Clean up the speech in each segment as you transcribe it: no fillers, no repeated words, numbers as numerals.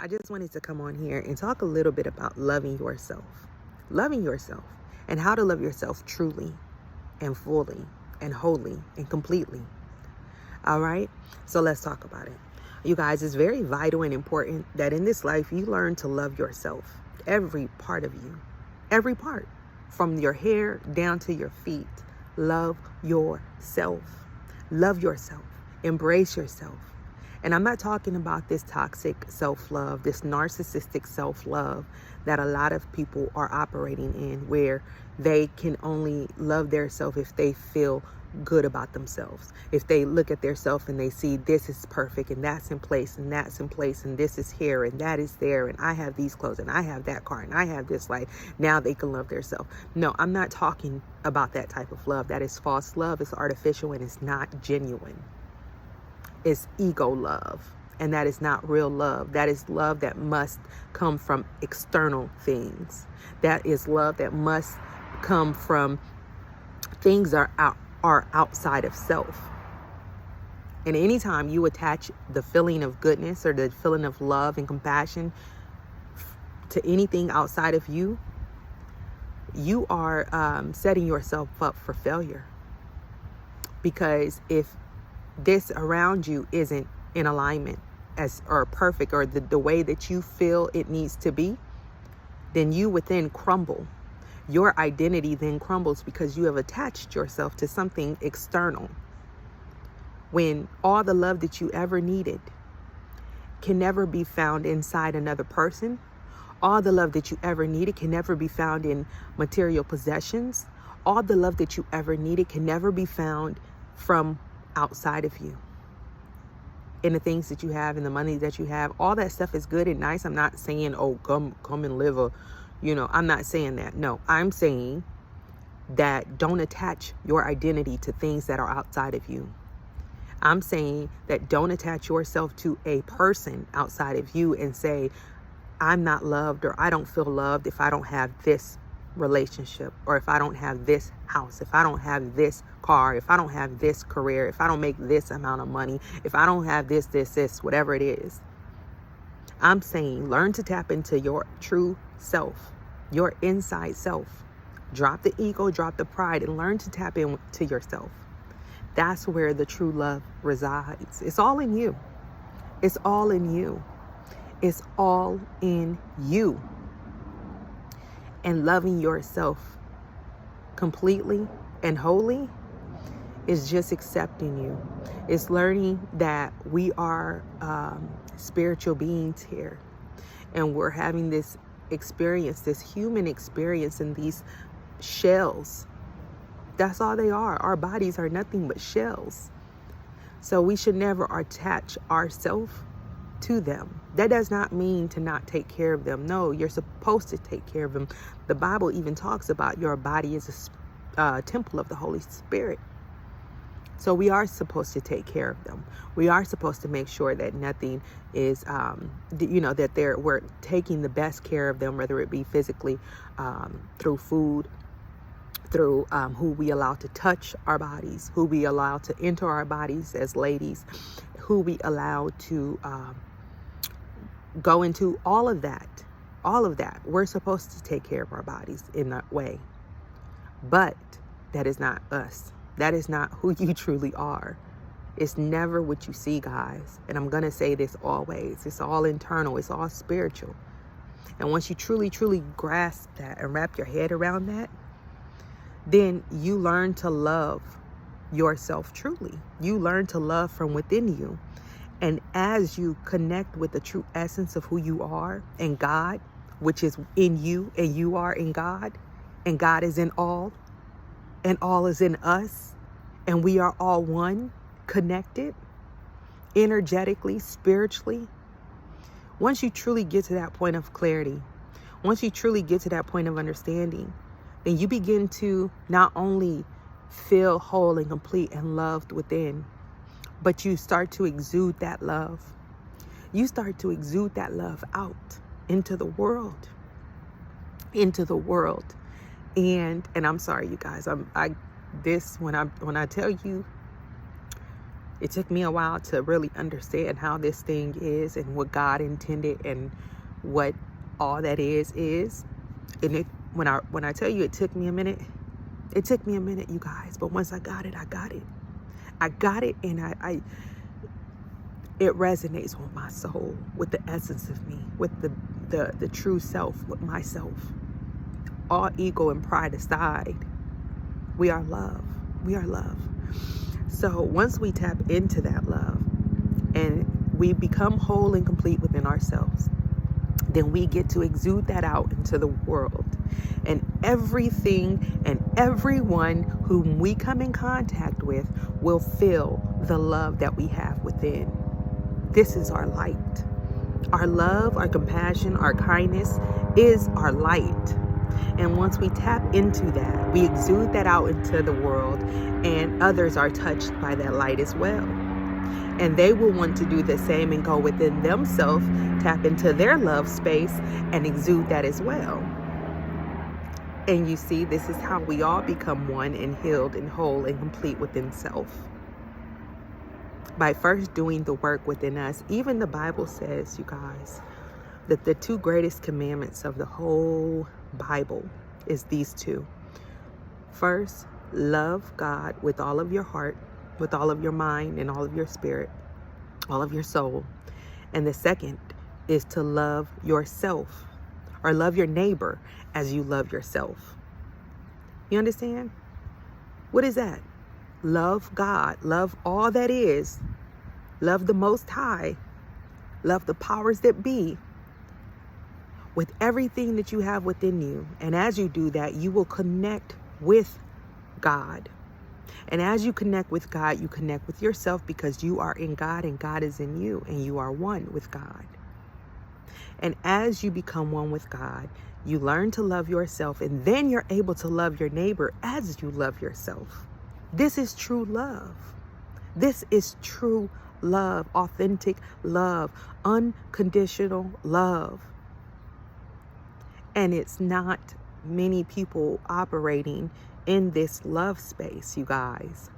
I just wanted to come on here and talk a little bit about loving yourself, and how to love yourself truly and fully and wholly and completely. All right. So let's talk about it. You guys, it's very vital and important that in this life you learn to love yourself. Every part of you, every part, from your hair down to your feet. Love yourself. Love yourself. Embrace yourself. And I'm not talking about this toxic self-love, this narcissistic self-love that a lot of people are operating in, where they can only love their self if they feel good about themselves. If they look at their self and they see this is perfect and that's in place and that's in place and this is here and that is there and I have these clothes and I have that car and I have this life, now they can love their self. No, I'm not talking about that type of love. That is false love. It's artificial and it's not genuine. It's ego love, and that is not real love. That is love that must come from external things. That is love that must come from things that are outside of self. And anytime you attach the feeling of goodness or the feeling of love and compassion to anything outside of you, you are setting yourself up for failure. Because if this around you isn't in alignment or perfect, or the way that you feel it needs to be, then you would then crumble. Your identity then crumbles because you have attached yourself to something external, when all the love that you ever needed can never be found inside another person. All the love that you ever needed can never be found in material possessions. All the love that you ever needed can never be found from outside of you, in the things that you have, and the money that you have. All that stuff is good and nice. I'm not saying, oh, come and live I'm not saying that. No, I'm saying that don't attach your identity to things that are outside of you. I'm saying that don't attach yourself to a person outside of you and say, I'm not loved, or I don't feel loved if I don't have this relationship, or if I don't have this house, if I don't have this car, if I don't have this career, if I don't make this amount of money, if I don't have this, whatever it is. I'm saying learn to tap into your true self, your inside self. Drop the ego, drop the pride, and learn to tap into yourself. That's where the true love resides. It's all in you. It's all in you. It's all in you. And loving yourself completely and wholly is just accepting you. It's learning that we are spiritual beings here, and we're having this experience, this human experience, in these shells. That's all they are. Our bodies are nothing but shells. So we should never attach ourselves to them. That does not mean to not take care of them. No, you're supposed to take care of them. The Bible even talks about your body as a temple of the Holy Spirit. So we are supposed to take care of them. We are supposed to make sure that nothing is, that we're taking the best care of them, whether it be physically, through food, through who we allow to touch our bodies, who we allow to enter our bodies as ladies, who we allow to go into, all of that. We're supposed to take care of our bodies in that way. But that is not us. That is not who you truly are. It's never what you see, guys. And I'm going to say this always. It's all internal. It's all spiritual. And once you truly, truly grasp that and wrap your head around that, then you learn to love yourself truly. You learn to love from within you. And as you connect with the true essence of who you are and God, which is in you and you are in God, and God is in all, and all is in us, and we are all one, connected, energetically, spiritually. Once you truly get to that point of clarity, once you truly get to that point of understanding, then you begin to not only feel whole and complete and loved within, but you start to exude that love. You start to exude that love out into the world. And I'm sorry, you guys. When I tell you, It took me a while to really understand how this thing is and what God intended and what all that is. And when I tell you it took me a minute, you guys. But once I got it, I got it. And it resonates with my soul, with the essence of me, with the true self, with myself. All ego and pride aside, we are love. We are love. So once we tap into that love and we become whole and complete within ourselves, then we get to exude that out into the world. And everything and everyone whom we come in contact with will feel the love that we have within. This is our light. Our love, our compassion, our kindness is our light. And once we tap into that, we exude that out into the world, and others are touched by that light as well. And they will want to do the same and go within themselves, tap into their love space and exude that as well. And you see, this is how we all become one and healed and whole and complete within self. By first doing the work within us. Even the Bible says, you guys, that the two greatest commandments of the whole Bible is these two. First, love God with all of your heart, with all of your mind and all of your spirit, all of your soul. And the second is to love yourself, or love your neighbor as you love yourself. You understand? What is that? Love God, love all that is, love the Most High, love the powers that be, with everything that you have within you. And as you do that, you will connect with God. And as you connect with God, you connect with yourself, because you are in God and God is in you, and you are one with God. And as you become one with God, you learn to love yourself, and then you're able to love your neighbor as you love yourself. This is true love. This is true love, authentic love, unconditional love. And it's not many people operating in this love space, you guys.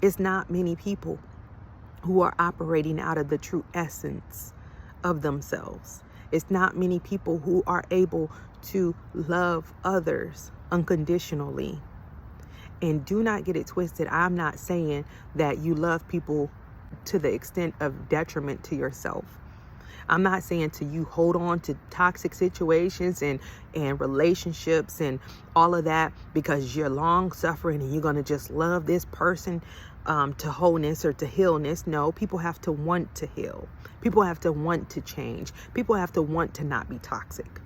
It's not many people who are operating out of the true essence of themselves. It's not many people who are able to love others unconditionally. And do not get it twisted. I'm not saying that you love people to the extent of detriment to yourself. I'm not saying to you hold on to toxic situations and relationships and all of that because you're long suffering and you're going to just love this person to wholeness or to healness. No, people have to want to heal. People have to want to change. People have to want to not be toxic.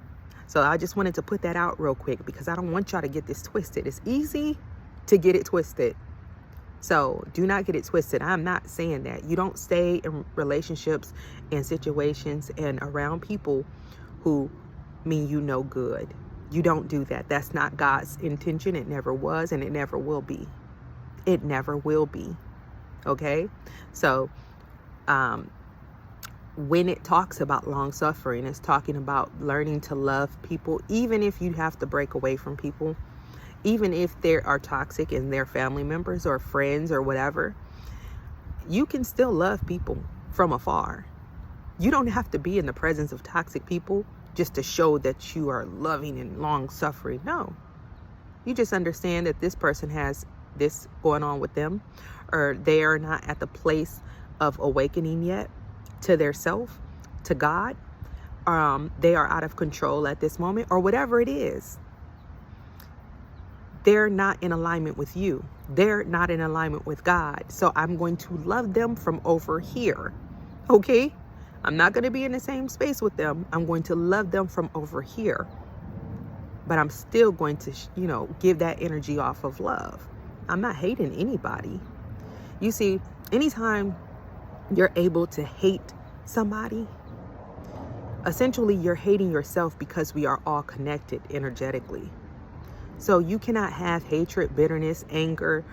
So I just wanted to put that out real quick because I don't want y'all to get this twisted. It's easy to get it twisted. So do not get it twisted. I'm not saying that. You don't stay in relationships and situations and around people who mean you no good. You don't do that. That's not God's intention. It never was, and it never will be. It never will be. Okay? So when it talks about long suffering, it's talking about learning to love people, even if you have to break away from people. Even if they are toxic and they're family members or friends or whatever, you can still love people from afar. You don't have to be in the presence of toxic people just to show that you are loving and long suffering. No, you just understand that this person has this going on with them, or they are not at the place of awakening yet to their self, to God. They are out of control at this moment, or whatever it is. They're not in alignment with you. They're not in alignment with God. So I'm going to love them from over here. Okay? I'm not going to be in the same space with them. I'm going to love them from over here. But I'm still going to, give that energy off of love. I'm not hating anybody. You see, anytime you're able to hate somebody, essentially you're hating yourself, because we are all connected energetically. So you cannot have hatred, bitterness, anger,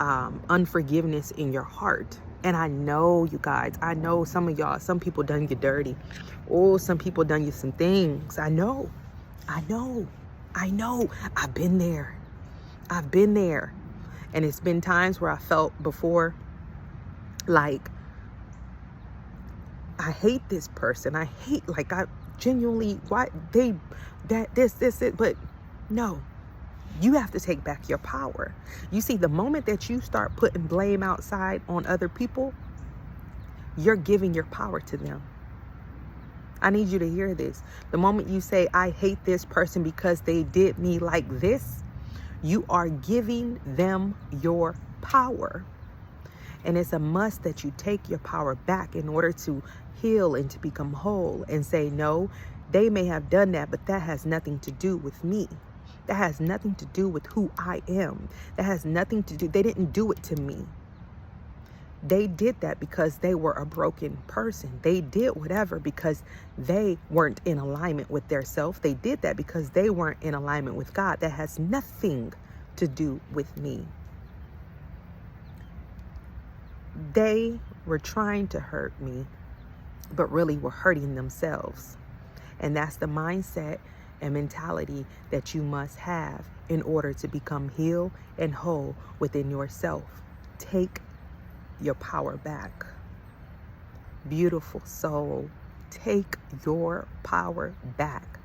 unforgiveness in your heart. And I know, you guys, I know some of y'all, some people done you dirty. Oh, some people done you some things. I know. I've been there. And it's been times where I felt before Like, I hate this person. I hate, like, I genuinely, why they, that, this, it. But no, you have to take back your power. You see, the moment that you start putting blame outside on other people, you're giving your power to them. I need you to hear this. The moment you say, I hate this person because they did me like this, you are giving them your power. And it's a must that you take your power back in order to heal and to become whole and say, no, they may have done that, but that has nothing to do with me. That has nothing to do with who I am. That has nothing to do, they didn't do it to me. They did that because they were a broken person. They did whatever because they weren't in alignment with their self. They did that because they weren't in alignment with God. That has nothing to do with me. They were trying to hurt me, but really were hurting themselves. And that's the mindset and mentality that you must have in order to become healed and whole within yourself. Take your power back. Beautiful soul, take your power back.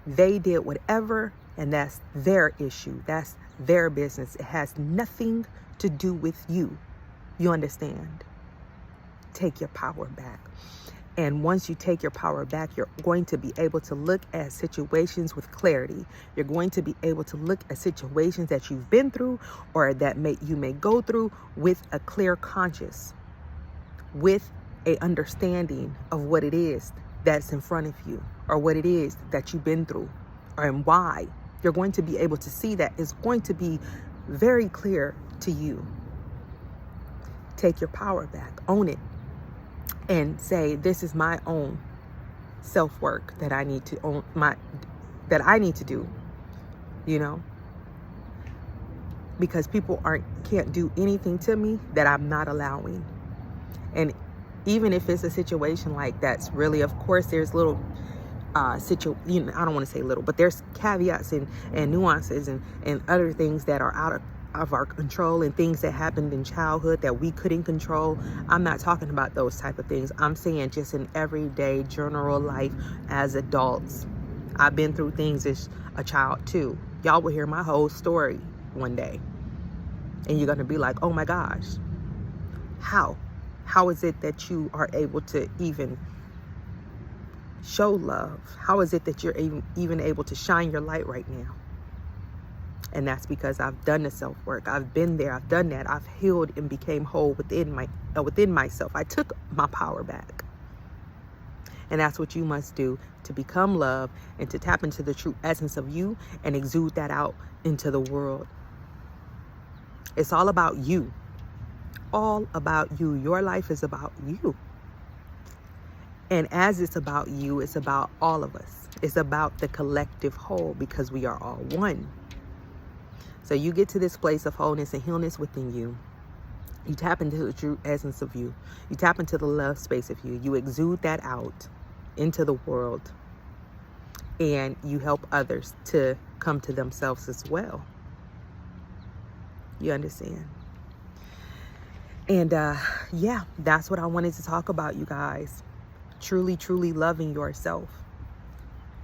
They did whatever, and that's their issue. That's their business. It has nothing to do with you. You understand? Take your power back. And once you take your power back, you're going to be able to look at situations with clarity. You're going to be able to look at situations that you've been through or that you may go through with a clear conscience, with a understanding of what it is that's in front of you or what it is that you've been through and why. You're going to be able to see that. It's going to be very clear to you. Take your power back, own it, and say, this is my own self-work that I need to own, that I need to do, you know, because people can't do anything to me that I'm not allowing. And even if it's a situation like that's really, of course, there's little I don't want to say little, but there's caveats and nuances and other things that are out of our control and things that happened in childhood that we couldn't control. I'm not talking about those type of things. I'm saying just in everyday general life as adults. I've been through things as a child too. Y'all will hear my whole story one day and you're going to be like, oh my gosh, how is it that you are able to even show love? How is it that you're even able to shine your light right now? And that's because I've done the self-work. I've been there. I've done that. I've healed and became whole within myself. I took my power back. And that's what you must do to become love and to tap into the true essence of you and exude that out into the world. It's all about you. All about you. Your life is about you. And as it's about you, it's about all of us. It's about the collective whole because we are all one. So you get to this place of wholeness and healness within you. You tap into the true essence of you. You tap into the love space of you. You exude that out into the world. And you help others to come to themselves as well. You understand? And yeah, that's what I wanted to talk about, you guys. Truly, truly loving yourself.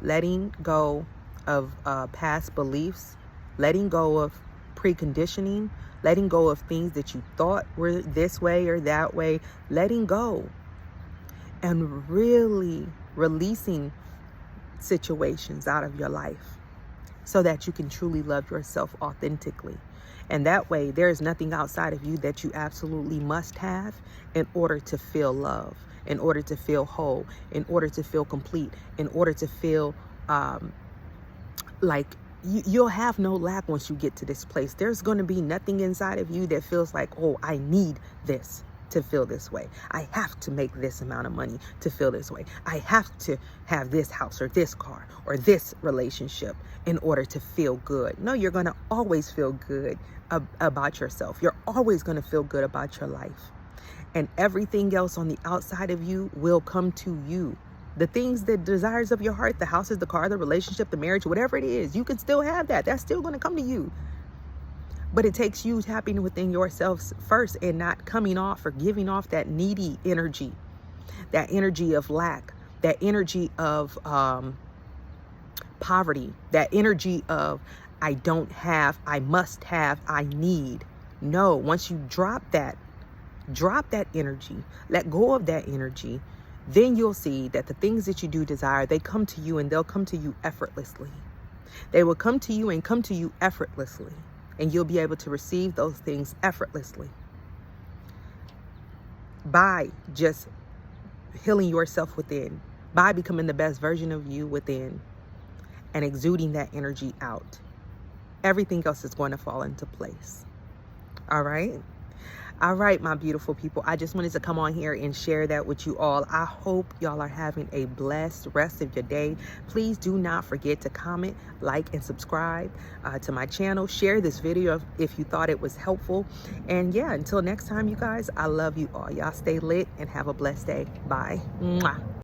Letting go of past beliefs. Letting go of preconditioning, letting go of things that you thought were this way or that way, letting go and really releasing situations out of your life so that you can truly love yourself authentically. And that way, there is nothing outside of you that you absolutely must have in order to feel love, in order to feel whole, in order to feel complete, in order to feel like you'll have no lack once you get to this place. There's going to be nothing inside of you that feels like, oh, I need this to feel this way. I have to make this amount of money to feel this way. I have to have this house or this car or this relationship in order to feel good. No, you're going to always feel good about yourself. You're always going to feel good about your life. And everything else on the outside of you will come to you. The things, the desires of your heart, the houses, the car, the relationship, the marriage, whatever it is, you can still have that. That's still going to come to you. But it takes you tapping within yourself first and not coming off or giving off that needy energy, that energy of lack, that energy of poverty, that energy of I don't have, I must have, I need. No, once you drop that energy, let go of that energy, then you'll see that the things that you do desire, they come to you, and they'll come to you effortlessly. They will come to you and come to you effortlessly, and you'll be able to receive those things effortlessly by just healing yourself within, by becoming the best version of you within and exuding that energy out. Everything else is going to fall into place. All right? All right, my beautiful people. I just wanted to come on here and share that with you all. I hope y'all are having a blessed rest of your day. Please do not forget to comment, like, and subscribe to my channel. Share this video if you thought it was helpful. And yeah, until next time, you guys, I love you all. Y'all stay lit and have a blessed day. Bye. Mwah.